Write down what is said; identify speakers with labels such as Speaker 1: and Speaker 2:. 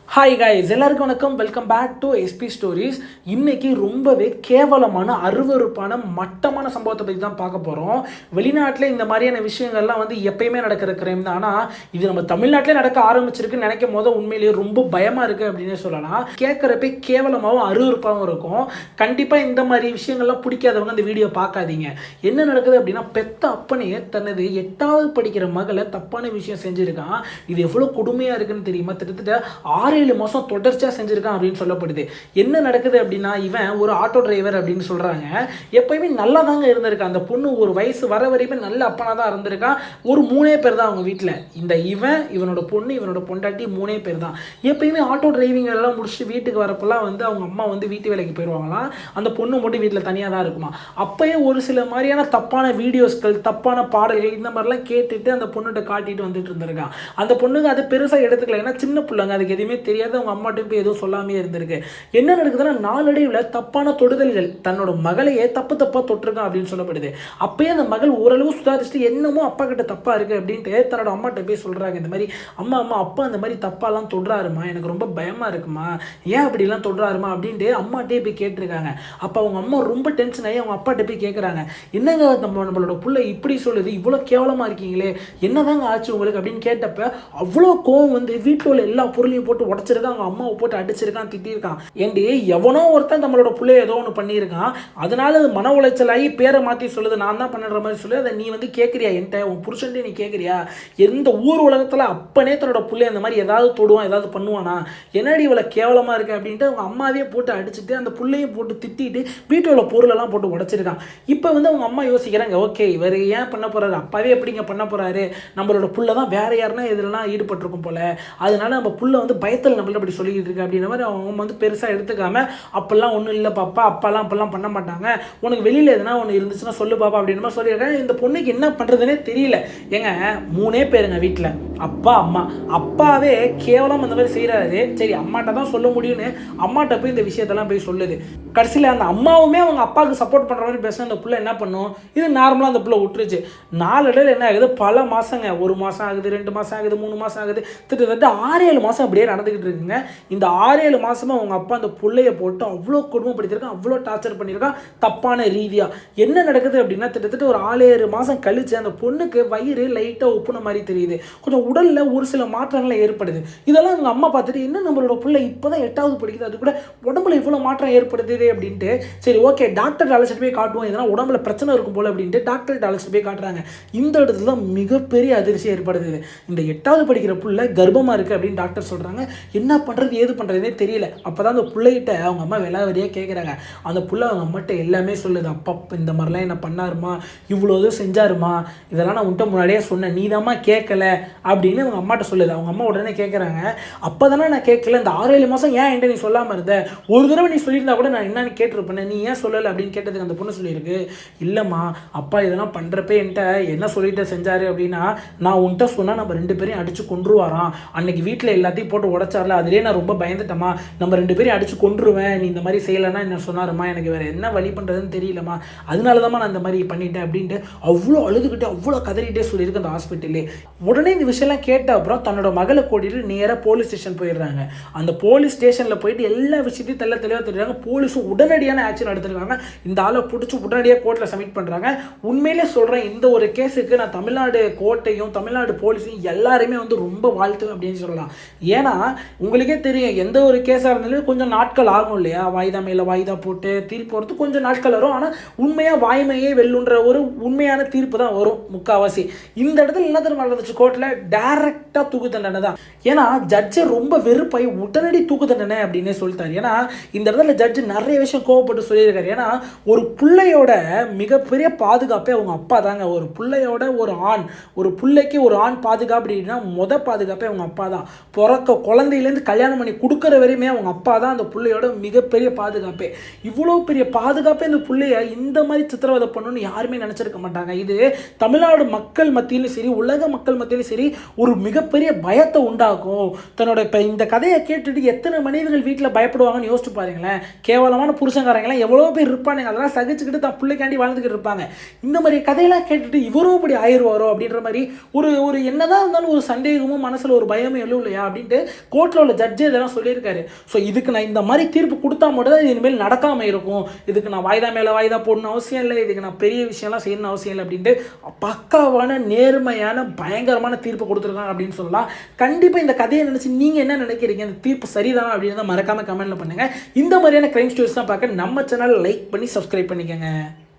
Speaker 1: Hi guys, எல்லாருக்கும் வணக்கம். Welcome back to SP stories. இன்னைக்கு ரொம்பவே கேவலமான அருவருப்பான மட்டமான சம்பவத்தை பற்றி தான் பார்க்க போகிறோம். வெளிநாட்டில் இந்த மாதிரியான விஷயங்கள்லாம் எப்பயுமே நடக்கிற கிரைம் தான். ஆனால் இது நம்ம தமிழ்நாட்டிலே நடக்க ஆரம்பிச்சிருக்குன்னு நினைக்கும் போது உண்மையிலேயே ரொம்ப பயமாக இருக்குது அப்படின்னே சொல்லலாம். கேட்குறப்ப கேவலமாகவும் அருவருப்பாகவும் இருக்கும். கண்டிப்பாக இந்த மாதிரி விஷயங்கள்லாம் பிடிக்காதவங்க இந்த வீடியோ பார்க்காதீங்க. என்ன நடக்குது அப்படின்னா, பெத்த அப்பனையே தனது 8வது படிக்கிற மகளை தப்பான விஷயம் செஞ்சுருக்கான். இது எவ்வளோ கொடுமையாக இருக்குன்னு தெரியுமா? கிட்டத்தட்ட 6-7 மாதம் தொடர்ச்சியாக செஞ்சுருக்கான் அப்படின்னு சொல்லப்படுது. என்ன நடக்குது அப்படின்னா, இவன் ஒரு ஆட்டோ டிரைவர் அப்படின்னு சொல்கிறாங்க. எப்பயுமே நல்லா தாங்க இருந்திருக்கான். அந்த பொண்ணு ஒரு வயசு வர வரையுமே நல்ல அப்பனாக தான் இருந்திருக்கான். ஒரு 3 பேர் தான் அவங்க வீட்டில். இவனோட பொண்ணு, இவனோட பொண்டாட்டி 3 பேர் தான். எப்பயுமே ஆட்டோ டிரைவிங் எல்லாம் முடிச்சுட்டு வீட்டுக்கு வரப்பெல்லாம் அவங்க அம்மா வீட்டு வேலைக்கு போயிடுவாங்களாம். அந்த பொண்ணு மட்டும் வீட்டில் தனியாக தான் இருக்குமா. அப்போயே ஒரு சில மாதிரியான தப்பான வீடியோஸ்கள், தப்பான பாடல்கள் இந்த மாதிரிலாம் கேட்டுட்டு அந்த பொண்ணுகிட்ட காட்டிட்டு வந்துட்டு இருந்திருக்கான். அந்த பொண்ணுக்கு அது பெருசாக எடுத்துக்கல. ஏன்னா சின்ன பிள்ளைங்க, அதுக்கு எதுவுமே தெரியாது. அவங்க அம்மாட்டும் போய் எதுவும் சொல்லாமே இருந்திருக்கு. என்ன நடக்குதுன்னா, நாளடைவில் தப்பான தொடுதல்கள், தன்னோட மகளையே தப்பாக தொட்டிருக்கான் அப்படின்னு சொல்லப்படுது. அப்பயே அந்த மகள் ஓரளவு சுதாரிச்சுட்டு என்னமோ அப்பா கிட்ட தப்பா இருக்கு அப்படின்ட்டு தன்னோட அம்மாட்ட போய் சொல்றாங்க. இந்த மாதிரி அம்மா அப்பா அந்த மாதிரி தப்பாலாம் தொடுறாருமா, எனக்கு ரொம்ப பயமா இருக்குமா, ஏன் அப்படிலாம் தொடுறாருமா அப்படின்ட்டு அம்மாட்டே போய் கேட்டிருக்காங்க. அப்போ அவங்க அம்மா ரொம்ப டென்ஷன் ஆகி அவங்க அப்பாட்ட போய் கேட்குறாங்க, என்னங்க நம்மளோட புள்ள இப்படி சொல்லுது, இவ்வளோ கேவலமா இருக்கீங்களே, என்னதாங்க ஆச்சு உங்களுக்கு அப்படின்னு கேட்டப்ப அவ்வளோ கோவம் வீட்டில் உள்ள எல்லா பொருளையும் போட்டு உடச்சிருக்கான். அவங்க அம்மாவை போட்டு அடிச்சிருக்கான், திட்டிருக்கான். ஏண்டி எவனோ ஒருத்தன் நம்மளோட பிள்ளைய ஏதோ ஒன்று பண்ணியிருக்கான், அதனால அது மன உளைச்சலாகி பேரை மாற்றி சொல்லுது, நான் தான் பண்ணுற மாதிரி சொல்லி அதை நீ கேட்குறியா, என்கிட்ட உன் புருஷன்ட்டு நீ கேட்குறியா? எந்த ஊர் உலகத்தில் அப்பனே தன்னோட பிள்ளை அந்த மாதிரி ஏதாவது தொடுவான், ஏதாவது பண்ணுவானா, என்னடி இவ்வளோ கேவலமாக இருக்கு அப்படின்ட்டு அவங்க அம்மாவே போட்டு அடிச்சுட்டு அந்த பிள்ளையும் போட்டு திட்டிட்டு வீட்டில் உள்ள பொருளெல்லாம் போட்டு உடச்சிருக்கான். இப்போ அவங்க அம்மா யோசிக்கிறாங்க, ஓகே இவர் ஏன் பண்ண போறாரு, அப்பாவே எப்படிங்க பண்ண போறாரு, நம்மளோட புள்ள தான் வேற யாருன்னா இதெல்லாம் ஈடுபட்டிருக்கும் போல, அதனால நம்ம புள்ள பயத்தில் நம்மள அப்படி சொல்லிக்கிட்டு இருக்கு அப்படின்ற மாதிரி அவங்க பெருசாக எடுத்துக்காம, அப்பெல்லாம் ஒன்றும் இல்லை பாப்பா, அப்பாலாம் அப்பெல்லாம் பண்ண மாட்டாங்க, உனக்கு வெளியில் எதுனா ஒன்று இருந்துச்சுன்னா சொல்லு பாப்பா அப்படின்ற மாதிரி சொல்லியிருக்காங்க. இந்த பொண்ணுக்கு என்ன பண்ணுறதுனே தெரியல. ஏங்க 3 பேருங்க வீட்டில், அப்பா அம்மா. அப்பாவே கேவலம் அந்த மாதிரி செய்கிறாரு. சரி அம்மாட்ட தான் சொல்ல முடியும்னு அம்மாட்ட போய் இந்த விஷயத்தெல்லாம் போய் சொல்லுது. கடைசியில் அந்த அம்மாவுமே அவங்க அப்பாவுக்கு சப்போர்ட் பண்ணுற மாதிரி பேச அந்த பிள்ளை என்ன பண்ணும், இது நார்மலாக அந்த பிள்ளை விட்டுருச்சு. நாளடைவில் என்ன ஆகுது, பல மாதங்க, 1 மாதம் ஆகுது, 2 மாதம் ஆகுது, 3 மாதம் ஆகுது, கிட்டத்தட்ட 6-7 மாதம் அப்படியே நடந்துக்கிட்டு இருக்குங்க. இந்த 6-7 மாதமாக அவங்க அப்பா அந்த பிள்ளையை போட்டு அவ்வளோ கொடுமைப்படுத்திருக்கான், அவ்வளோ டார்ச்சர் பண்ணியிருக்கான் தப்பான ரீதியாக. என்ன நடக்குது அப்படின்னா, கிட்டத்தட்ட ஒரு 6-7 மாதம் கழிச்சு அந்த பொண்ணுக்கு வயிறு லைட்டாக ஒப்புன மாதிரி தெரியுது, கொஞ்சம் உடலில் ஒரு சில மாற்றங்கள் ஏற்படுது. இதெல்லாம் அவங்க அம்மா பார்த்துட்டு, என்ன நம்மளோட பிள்ளை இப்போ தான் 8வது படிக்குது, அது கூட உடம்புல இவ்வளோ மாற்றம் ஏற்படுது அப்படின்ட்டு, சரி ஓகே டாக்டர் அழைச்சிட்டு போய் காட்டுவோம், இதெல்லாம் உடம்புல பிரச்சனை இருக்கும் போல அப்படின்ட்டு டாக்டர்கிட்ட அழைச்சிட்டு போய் காட்டுறாங்க. இந்த இடத்துல தான் மிகப்பெரிய அதிர்ச்சி ஏற்படுது. இந்த 8வது படிக்கிற பிள்ளை கர்ப்பமாக இருக்குது அப்படின்னு டாக்டர் சொல்கிறாங்க. என்ன பண்ணுறது ஏது பண்ணுறதுனே தெரியல. அப்போ தான் அந்த பிள்ளைகிட்ட அவங்க அம்மா விலாவரியாக கேட்குறாங்க. அந்த பிள்ளை அவங்க அம்மாட்ட எல்லாமே சொல்லுது, அப்பா இந்த மாதிரிலாம் என்ன பண்ணாருமா, இவ்வளோ இதுவும் செஞ்சாருமா, இதெல்லாம் நான் உன்ட்ட முன்னாடியே சொன்னேன், நீ தான்மா கேட்கல அப்படின்னு அவங்க அம்மாட்ட சொல்லுது. அவங்க அம்மா உடனே கேட்குறாங்க, அப்போ தானே நான் கேட்கல, இந்த 6-7 மாதம் ஏன் என்கிட்ட நீ சொல்லாமல் இருந்த, ஒரு தடவை நீ சொல்லியிருந்தா கூட நான் என்னன்னு கேட்டிருப்பேன், நீ ஏன் சொல்லலை அப்படின்னு கேட்டதுக்கு அந்த பொண்ணு சொல்லியிருக்கு, இல்லைம்மா அப்பா இதெல்லாம் பண்ணுறப்ப என்கிட்ட என்ன சொல்லிட்டு செஞ்சாரு அப்படின்னா, நான் உன்கிட்ட சொன்னால் நம்ம 2 பேரையும் அடித்து கொன்றுவாராம், அன்னைக்கு வீட்டில் எல்லாத்தையும் போட்டு உடச்சார்ல, அதிலே நான் ரொம்ப பயந்துட்டேம்மா, நம்ம 2 பேரையும் அடித்து கொன்றுவேன், நீ இந்த மாதிரி செய்யலைன்னா என்ன சொன்னாருமா, எனக்கு வேறு என்ன வழி பண்ணுறதுன்னு தெரியலம்மா, அதனால தான் நான் இந்த மாதிரி பண்ணிட்டேன் அப்படின்ட்டு அவ்வளோ அழுதுகிட்டே அவ்வளோ கதறிட்டே சொல்லியிருக்கு அந்த ஹாஸ்பிட்டலே. உடனே இந்த விஷயம்லாம் கேட்ட அப்புறம் தன்னோட மகளை கூட்டிட்டு நேராக போலீஸ் ஸ்டேஷன் போயிடுறாங்க. அந்த போலீஸ் ஸ்டேஷனில் போயிட்டு எல்லா விஷயத்தையும் தெளிவாக தெரிஞ்சாங்க. போலீஸும் உடனடியான ஆக்ஷன் எடுத்துருக்காங்க. இந்த ஆளை பிடிச்சி உடனடியாக கோர்ட்டில் சப்மிட் பண்ணுறாங்க. உண்மையிலே சொல்கிறேன், இந்த ஒரு கேஸுக்கு நான் தமிழ்நாடு கோர்ட்டையும் தமிழ்நாடு போலீஸையும் எல்லாருமே ரொம்ப வாழ்த்துவேன் அப்படின்னு சொல்லலாம். ஏன்னா உங்களுக்கே தெரியும், எந்த ஒரு கேஸாக இருந்தாலும் கொஞ்சம் நாட்கள் ஆகும் இல்லையா, வாய்தா மேலே வாய்தா போட்டு தீர்ப்பு வரது கொஞ்சம் நாட்கள் வரும். ஆனால் உண்மையாக வாய்மையே வெல்லுன்ற ஒரு உண்மையான தீர்ப்பு தான் வரும் முக்கால்வாசி. இந்த இடத்துல என்ன தெரியுமா நடந்துச்சு, கோர்ட்டில் டைரக்டாக தூக்கு தண்டனை தான். ஏன்னா ஜட்ஜை ரொம்ப வெறுப்பாய் உடனடி தூக்கு தண்டனை அப்படின்னே சொல்லிட்டார். ஏன்னா இந்த இடத்துல ஜட்ஜு நிறைய விஷயம் கோவப்பட்டு சொல்லியிருக்காரு. ஏன்னா ஒரு பிள்ளையோட மிகப்பெரிய பாதுகாப்பே அவங்க அப்பா தாங்க. ஒரு பிள்ளையோட ஒரு பிள்ளைக்கு ஒரு ஆண் பாதுகாப்பு அப்படின்னா பாதுகாப்பே அவங்க அப்பா தான். பிறக்க குழந்தையிலேருந்து கல்யாணம் பண்ணி கொடுக்குற வரையுமே அவங்க அப்பா தான் அந்த பிள்ளையோட மிகப்பெரிய பாதுகாப்பே. இவ்வளோ பெரிய பாதுகாப்பே இந்த பிள்ளைய இந்த மாதிரி சித்திரவதை பண்ணணும்னு யாருமே நினச்சிருக்க மாட்டாங்க. இது தமிழ்நாடு மக்கள் மத்தியிலும் சரி, உலக மக்கள் மத்தியிலும் சரி, ஒரு மிகப்பெரிய பயத்தை உண்டாக்கும். தன்னோட இப்போ இந்த கதையை கேட்டுட்டு எத்தனை மனிதர்கள் வீட்டில் பயப்படுவாங்கன்னு யோசிச்சு பாருங்களேன். கேவலமான புருஷங்காரங்களாம் எவ்வளோ பேர் இருப்பானுங்க, அதெல்லாம் சகிச்சுக்கிட்டு தான் பிள்ளைக்காண்டி வாழ்ந்துக்கிட்டு இருப்பாங்க. இந்த மாதிரி கதையெல்லாம் கேட்டுட்டு இவரும் இப்படி ஆயிடுவாரோ அப்படின்ற மாதிரி ஒரு என்னதான் இருந்தாலும் ஒரு சந்தேகமும் மனசில் ஒரு பயமும் எழும் இல்லையா அப்படின்ட்டு கோர்ட்டில் உள்ள ஜட்ஜே இதெல்லாம் சொல்லியிருக்காரு. ஸோ இதுக்கு நான் இந்த மாதிரி தீர்ப்பு கொடுத்தா மட்டும் தான் இது இனிமேல் நடக்காமல் இருக்கும், இதுக்கு நான் வாய்தா மேலே வாய்தா போடணும் அவசியம் இல்லை, இதுக்கு நான் பெரிய விஷயம்லாம் செய்யணும் அவசியம் இல்லை அப்படின்ட்டு பக்காவான நேர்மையான பயங்கரமான தீர்ப்பு கொடுத்துருக்காங்க அப்படின்னு சொல்லலாம். கண்டிப்பாக இந்த கதையை நினச்சி நீங்கள் என்ன நினைக்கிறீங்க, இந்த தீர்ப்பு சரிதானா அப்படின்னு தான் மறக்காமல் கமெண்ட்டில் பண்ணுங்கள். இந்த மாதிரியான க்ரைம் ஸ்டோரிஸ்லாம் பார்க்க நம்ம சேனல் லைக் பண்ணி சப்ஸ்கிரைப் பண்ணிக்கோங்க.